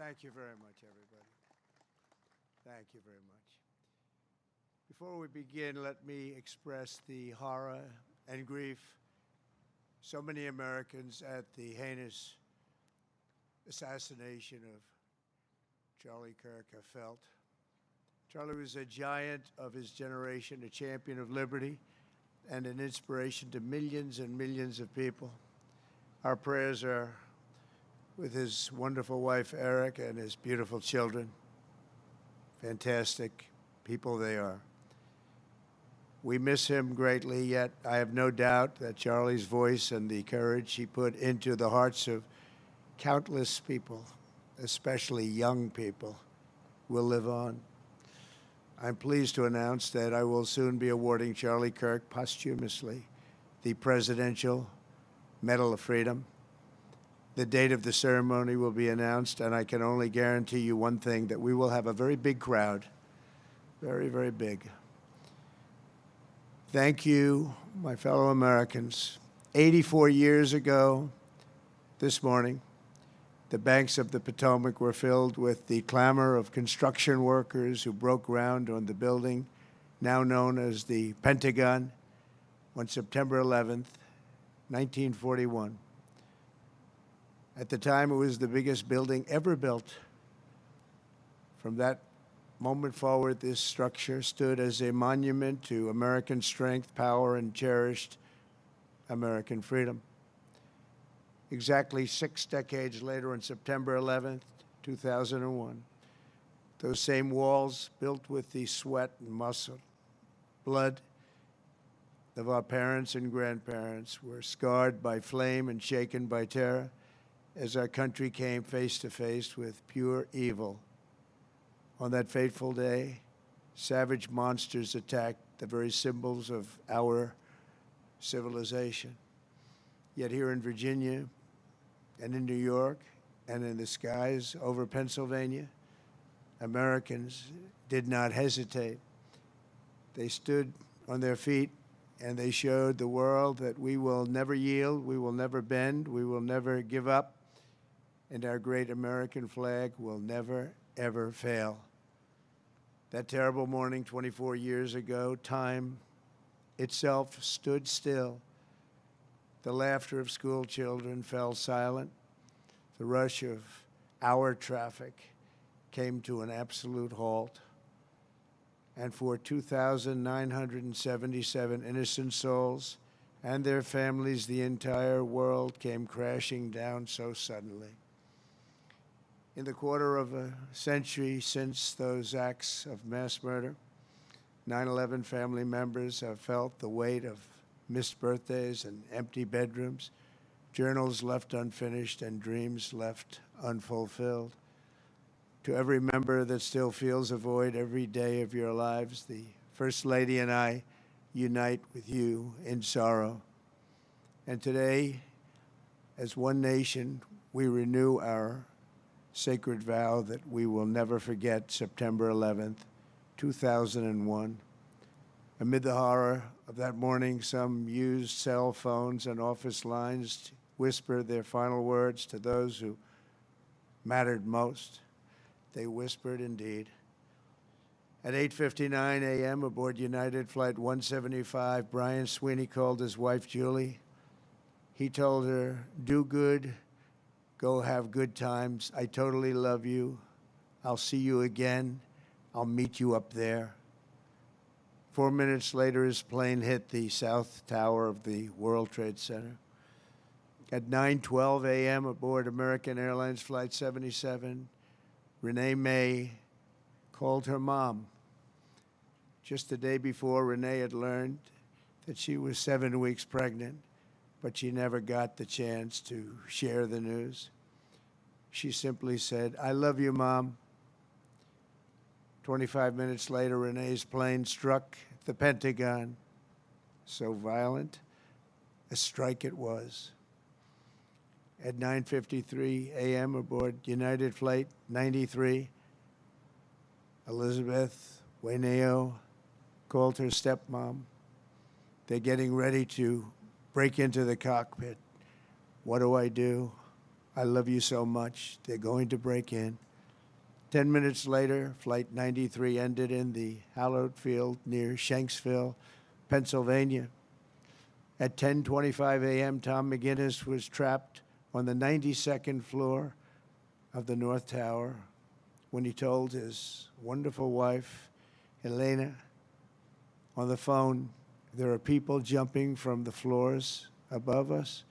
Thank you very much, everybody. Thank you very much. Before we begin, let me express the horror and grief so many Americans at the heinous assassination of Charlie Kirk have felt. Charlie was a giant of his generation, a champion of liberty, and an inspiration to millions and millions of people. Our prayers are with his wonderful wife, Eric, and his beautiful children. Fantastic people they are. We miss him greatly, yet I have no doubt that Charlie's voice and the courage he put into the hearts of countless people, especially young people, will live on. I'm pleased to announce that I will soon be awarding Charlie Kirk posthumously the Presidential Medal of Freedom. The date of the ceremony will be announced, and I can only guarantee you one thing, that we will have a very big crowd, very, very big. Thank you, my fellow Americans. 84 years ago this morning, the banks of the Potomac were filled with the clamor of construction workers who broke ground on the building now known as the Pentagon on September 11th, 1941. At the time, it was the biggest building ever built. From that moment forward, this structure stood as a monument to American strength, power, and cherished American freedom. Exactly 6 decades later, on September 11th, 2001, those same walls, built with the sweat and muscle, blood of our parents and grandparents, were scarred by flame and shaken by terror as our country came face to face with pure evil. On that fateful day, savage monsters attacked the very symbols of our civilization. Yet here in Virginia and in New York and in the skies over Pennsylvania, Americans did not hesitate. They stood on their feet and they showed the world that we will never yield, we will never bend, we will never give up, and our great American flag will never, ever fail. That terrible morning 24 years ago, time itself stood still. The laughter of school children fell silent. The rush of our traffic came to an absolute halt. And for 2,977 innocent souls and their families, the entire world came crashing down so suddenly. In the quarter of a century since those acts of mass murder, 9/11 family members have felt the weight of missed birthdays and empty bedrooms, journals left unfinished, and dreams left unfulfilled. To every member that still feels a void every day of your lives, the First Lady and I unite with you in sorrow. And today, as one nation, we renew our sacred vow that we will never forget September 11th, 2001. Amid the horror of that morning, some used cell phones and office lines to whisper their final words to those who mattered most. They whispered indeed. At 8:59 a.m. aboard United Flight 175, Brian Sweeney called his wife, Julie. He told her, "Do good, go have good times. I totally love you. I'll see you again. I'll meet you up there." 4 minutes later, his plane hit the south tower of the World Trade Center. At 9:12 a.m. aboard American Airlines Flight 77, Renee May called her mom. Just the day before, Renee had learned that she was 7 weeks pregnant, but she never got the chance to share the news. She simply said, "I love you, Mom." 25 minutes later, Renee's plane struck the Pentagon. So violent, a strike it was. At 9:53 a.m. aboard United Flight 93, Elizabeth Waineo called her stepmom. They're getting ready to break into the cockpit. What do? I love you so much. They're going to break in. 10 minutes later, Flight 93 ended in the hallowed field near Shanksville, Pennsylvania. At 10:25 a.m., Tom McGinnis was trapped on the 92nd floor of the North Tower when he told his wonderful wife, Elena, on the phone, there are people jumping from the floors above us.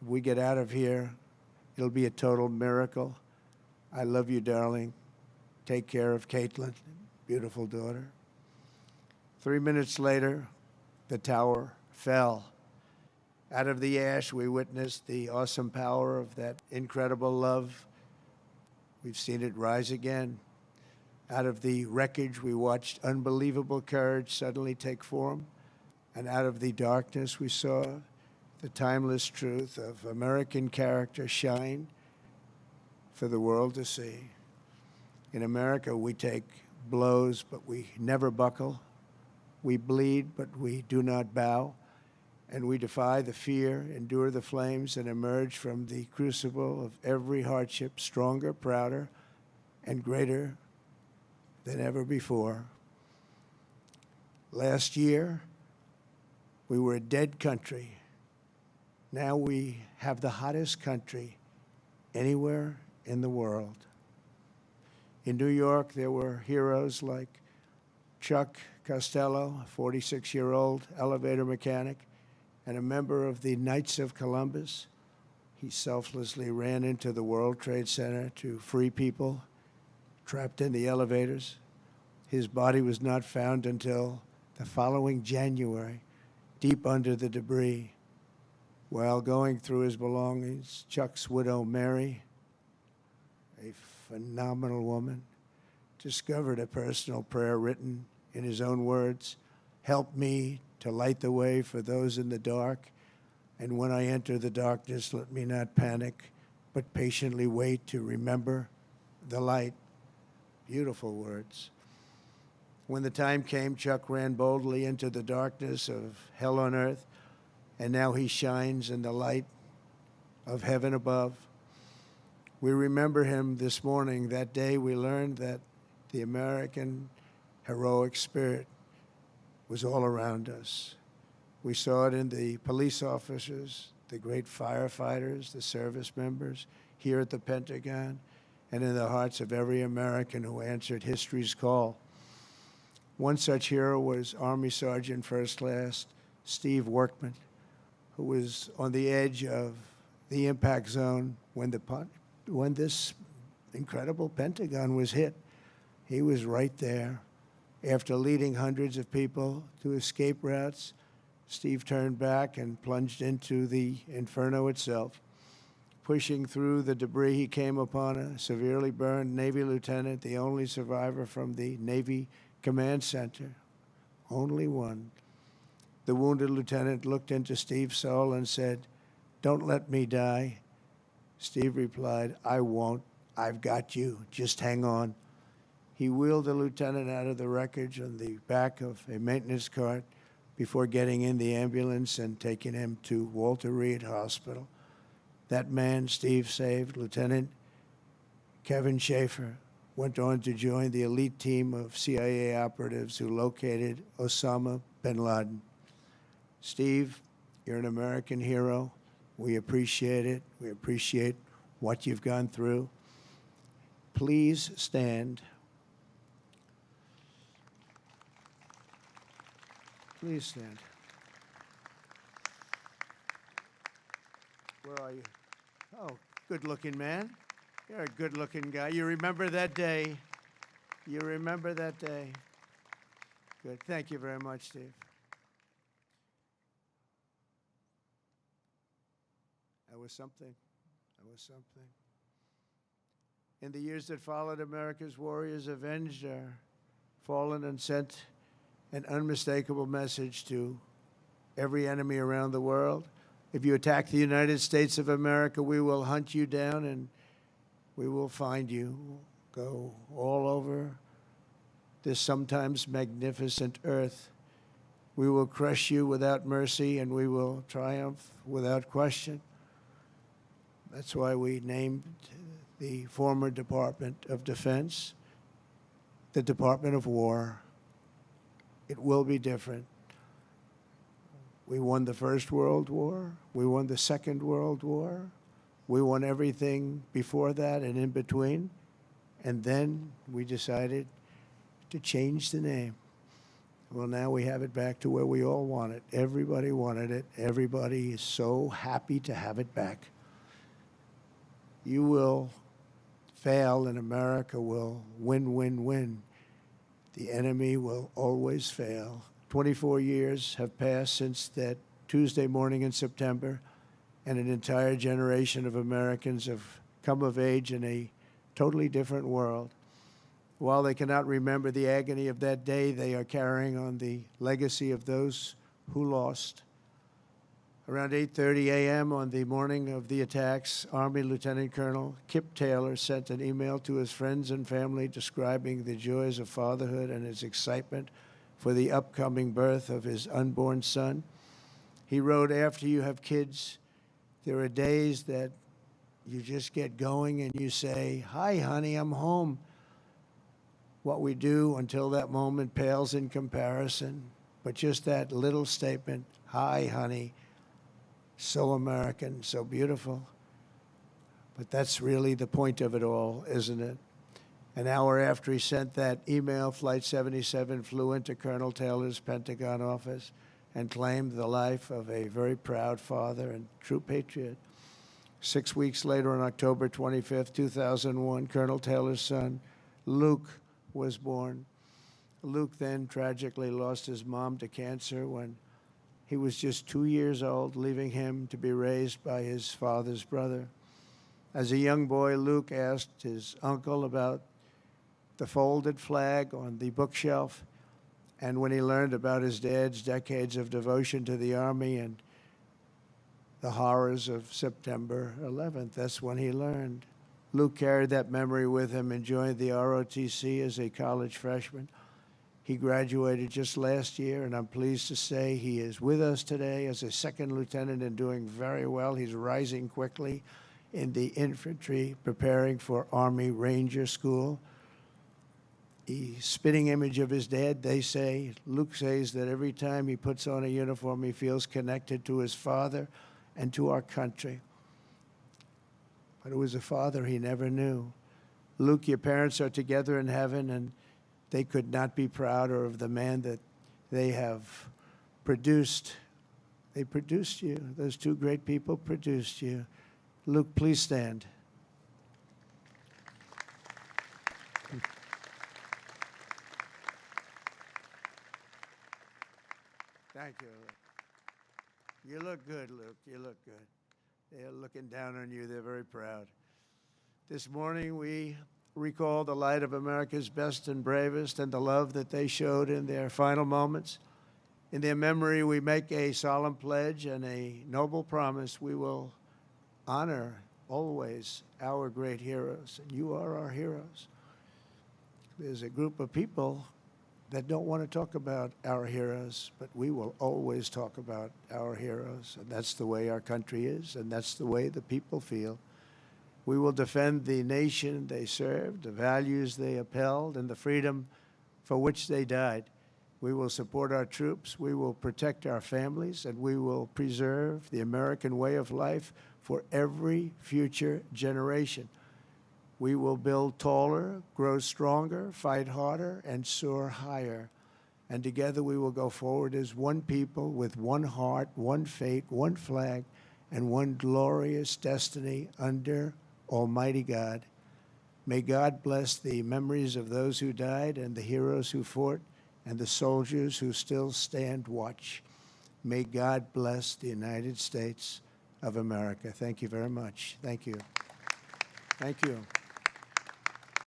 If we get out of here, it'll be a total miracle. I love you, darling. Take care of Caitlin, beautiful daughter. 3 minutes later, the tower fell. Out of the ash, we witnessed the awesome power of that incredible love. We've seen it rise again. Out of the wreckage, we watched unbelievable courage suddenly take form. And out of the darkness, we saw the timeless truth of American character shine for the world to see. In America, we take blows, but we never buckle. We bleed, but we do not bow. And we defy the fear, endure the flames, and emerge from the crucible of every hardship stronger, prouder, and greater than ever before. Last year, we were a dead country. Now we have the hottest country anywhere in the world. In New York, there were heroes like Chuck Costello, a 46-year-old elevator mechanic, and a member of the Knights of Columbus. He selflessly ran into the World Trade Center to free people trapped in the elevators. His body was not found until the following January, deep under the debris. While going through his belongings, Chuck's widow, Mary, a phenomenal woman, discovered a personal prayer written in his own words, "Help me to light the way for those in the dark, and when I enter the darkness, let me not panic, but patiently wait to remember the light." Beautiful words. When the time came, Chuck ran boldly into the darkness of hell on earth, and now he shines in the light of heaven above. We remember him this morning. That day we learned that the American heroic spirit was all around us. We saw it in the police officers, the great firefighters, the service members here at the Pentagon, and in the hearts of every American who answered history's call. One such hero was Army Sergeant First Class Steve Workman, who was on the edge of the impact zone when this incredible Pentagon was hit. He was right there. After leading hundreds of people to escape routes, Steve turned back and plunged into the inferno itself. Pushing through the debris, he came upon a severely burned Navy lieutenant, the only survivor from the Navy Command Center. Only one. The wounded lieutenant looked into Steve's soul and said, "Don't let me die." Steve replied, "I won't. I've got you. Just hang on." He wheeled the lieutenant out of the wreckage on the back of a maintenance cart before getting in the ambulance and taking him to Walter Reed Hospital. That man Steve saved, Lieutenant Kevin Schaefer, went on to join the elite team of CIA operatives who located Osama bin Laden. Steve, you're an American hero. We appreciate it. We appreciate what you've gone through. Please stand. Please stand. Where are you? Oh, good-looking man. You're a good-looking guy. You remember that day. You remember that day. Good. Thank you very much, Steve. That was something. That was something. In the years that followed, America's warriors avenged our fallen and sent an unmistakable message to every enemy around the world. If you attack the United States of America, we will hunt you down and we will find you. We'll go all over this sometimes magnificent earth. We will crush you without mercy and we will triumph without question. That's why we named the former Department of Defense, the Department of War. It will be different. We won the First World War. We won the Second World War. We won everything before that and in between. And then we decided to change the name. Well, now we have it back to where we all want it. Everybody wanted it. Everybody is so happy to have it back. You will fail and America will win, win, win. The enemy will always fail. 24 years have passed since that Tuesday morning in September, and an entire generation of Americans have come of age in a totally different world. While they cannot remember the agony of that day, they are carrying on the legacy of those who lost. Around 8:30 a.m. on the morning of the attacks, Army Lieutenant Colonel Kip Taylor sent an email to his friends and family describing the joys of fatherhood and his excitement for the upcoming birth of his unborn son. He wrote, after you have kids, there are days that you just get going and you say, "Hi, honey, I'm home." What we do until that moment pales in comparison, but just that little statement, "Hi, honey," so American, so beautiful. But that's really the point of it all, isn't it? An hour after he sent that email, Flight 77 flew into Colonel Taylor's Pentagon office and claimed the life of a very proud father and true patriot. 6 weeks later, on October 25th, 2001, Colonel Taylor's son, Luke, was born. Luke then tragically lost his mom to cancer when he was just 2 years old, leaving him to be raised by his father's brother. As a young boy, Luke asked his uncle about the folded flag on the bookshelf, and when he learned about his dad's decades of devotion to the Army and the horrors of September 11th, that's when he learned. Luke carried that memory with him and joined the ROTC as a college freshman. He graduated just last year, and I'm pleased to say he is with us today as a second lieutenant and doing very well. He's rising quickly in the infantry, preparing for Army Ranger School. The spitting image of his dad, they say, Luke says that every time he puts on a uniform, he feels connected to his father and to our country. But it was a father he never knew. Luke, your parents are together in heaven, and they could not be prouder of the man that they have produced. They produced you. Those two great people produced you. Luke, please stand. Thank you. You look good, Luke. You look good. They're looking down on you. They're very proud. This morning, we recall the light of America's best and bravest and the love that they showed in their final moments. In their memory, we make a solemn pledge and a noble promise. We will honor always our great heroes, and you are our heroes. There's a group of people that don't want to talk about our heroes, but we will always talk about our heroes, and that's the way our country is, and that's the way the people feel. We will defend the nation they served, the values they upheld, and the freedom for which they died. We will support our troops, we will protect our families, and we will preserve the American way of life for every future generation. We will build taller, grow stronger, fight harder, and soar higher. And together we will go forward as one people with one heart, one fate, one flag, and one glorious destiny under Almighty God. May God bless the memories of those who died and the heroes who fought and the soldiers who still stand watch. May God bless the United States of America. Thank you very much. Thank you. Thank you.